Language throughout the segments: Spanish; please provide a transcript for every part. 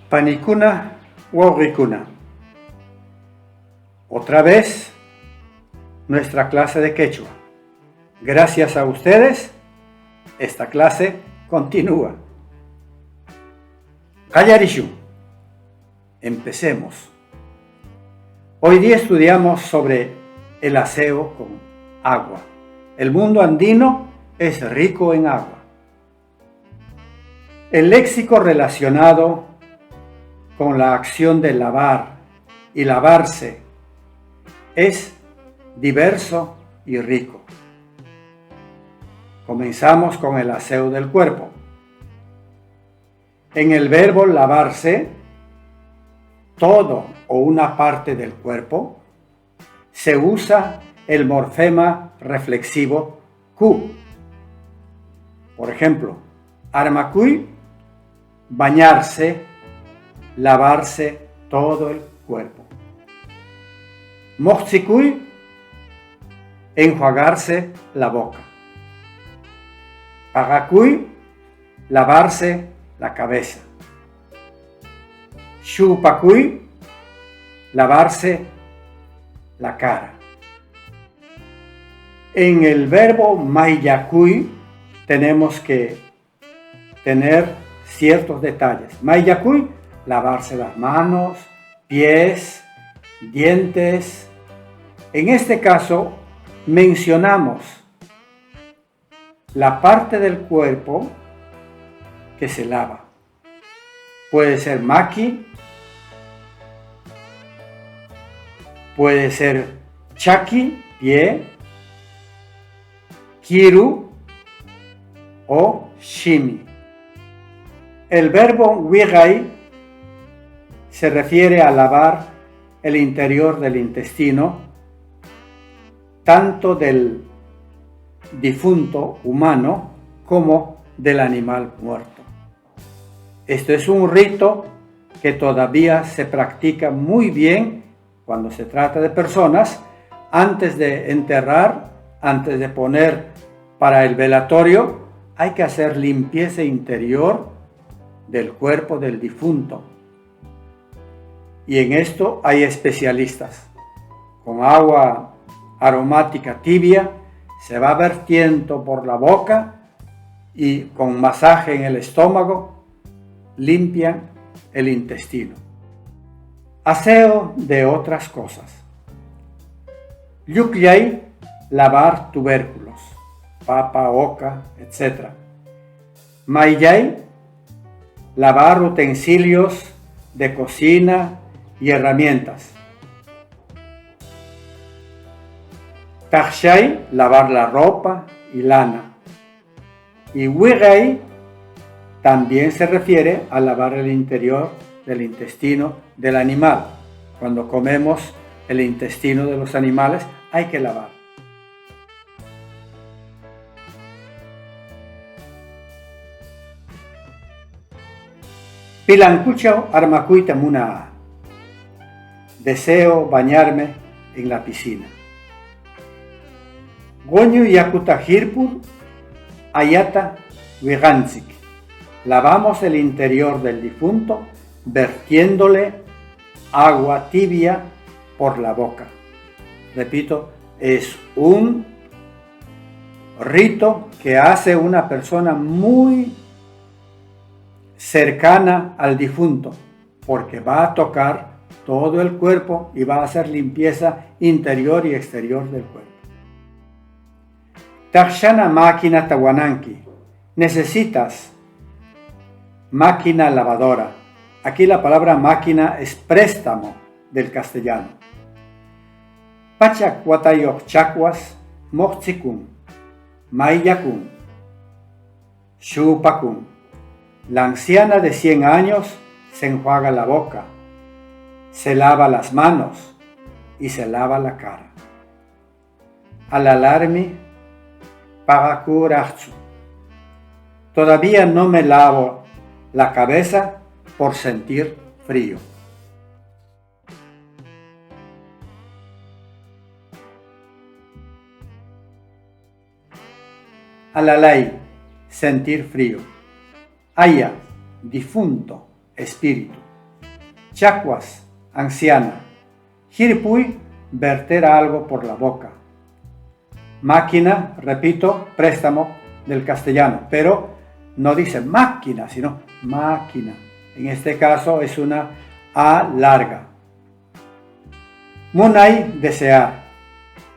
Panicuna Wawricuna. Otra vez nuestra clase de quechua. Gracias a ustedes, esta clase continúa. Callarishu. Empecemos. Hoy día estudiamos sobre el aseo con agua. El mundo andino es rico en agua. El léxico relacionado con la acción de lavar y lavarse es diverso y rico. Comenzamos con el aseo del cuerpo. En el verbo lavarse, todo o una parte del cuerpo, se usa el morfema reflexivo ku. Por ejemplo, armakui, bañarse, lavarse todo el cuerpo. Mochikui, enjuagarse la boca. Pagakui, lavarse la cabeza. Shupakui, lavarse la cara. En el verbo mayakui tenemos que tener ciertos detalles. Mayakui, lavarse las manos, pies, dientes. En este caso, mencionamos la parte del cuerpo que se lava. Puede ser maki, puede ser chaki, pie, kiru o shimi. El verbo wigai se refiere a lavar el interior del intestino, tanto del difunto humano como del animal muerto. Esto es un rito que todavía se practica muy bien cuando se trata de personas. Antes de enterrar, antes de poner para el velatorio, hay que hacer limpieza interior del cuerpo del difunto. Y en esto hay especialistas. Con agua aromática tibia se va vertiendo por la boca y con masaje en el estómago limpian el intestino. Aseo de otras cosas. Yukyay, lavar tubérculos, papa, oca, etc. Mayay, lavar utensilios de cocina y herramientas. Takshay, lavar la ropa y lana. Y Wiray también se refiere a lavar el interior del intestino del animal. Cuando comemos el intestino de los animales hay que lavar. Pilancuchao armacuita muna. Deseo bañarme en la piscina. Goñu yakuta hirpur ayata wiganzik. Lavamos el interior del difunto vertiéndole agua tibia por la boca. Repito, es un rito que hace una persona muy cercana al difunto, porque va a tocar todo el cuerpo y va a hacer limpieza interior y exterior del cuerpo. Takshana máquina tawananki. Necesitas máquina lavadora. Aquí la palabra máquina es préstamo del castellano. Pachak watayok chacuas mochikun, mayakun, shupakun. La anciana de 100 años se enjuaga la boca, se lava las manos y se lava la cara. Alalarmi pagakurachchu. Todavía no me lavo la cabeza por sentir frío. Alalay, sentir frío. Aya, difunto, espíritu. chacuas, anciana. Hirpui, verter algo por la boca. Máquina, repito, préstamo del castellano, pero no dice máquina, sino máquina. En este caso es una A larga. Munay, desear.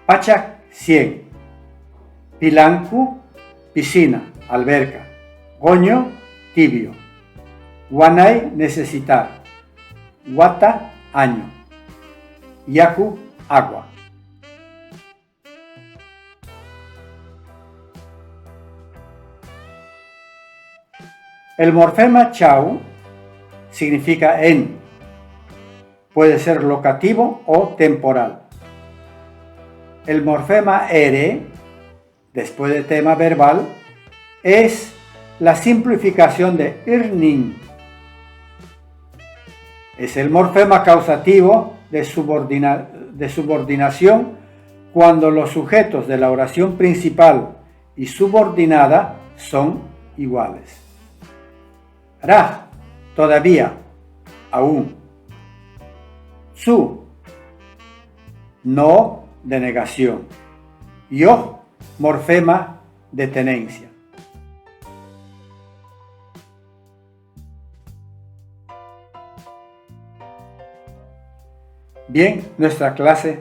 Pachak, 100. Pilanku, piscina, alberca. Goño, tibio. Wanay, necesitar. Wata, año. Yaku, agua. El morfema chau significa en. Puede ser locativo o temporal. El morfema ere, después de tema verbal, es la simplificación de irnin. Es el morfema causativo de subordinación cuando los sujetos de la oración principal y subordinada son iguales. Ra, todavía, aún. Su, no, de negación. Yo, morfema de tenencia. Bien, nuestra clase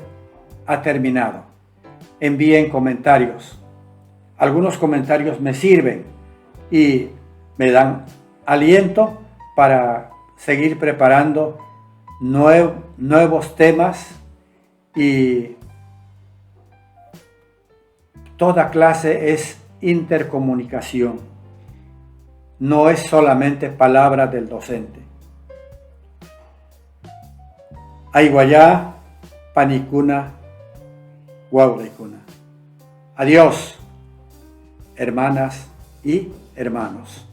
ha terminado. Envíen comentarios. Algunos comentarios me sirven y me dan aliento para seguir preparando nuevos temas, y toda clase es intercomunicación. No es solamente palabra del docente. Aiguayá, panicuna, guaurecuna. Adiós, hermanas y hermanos.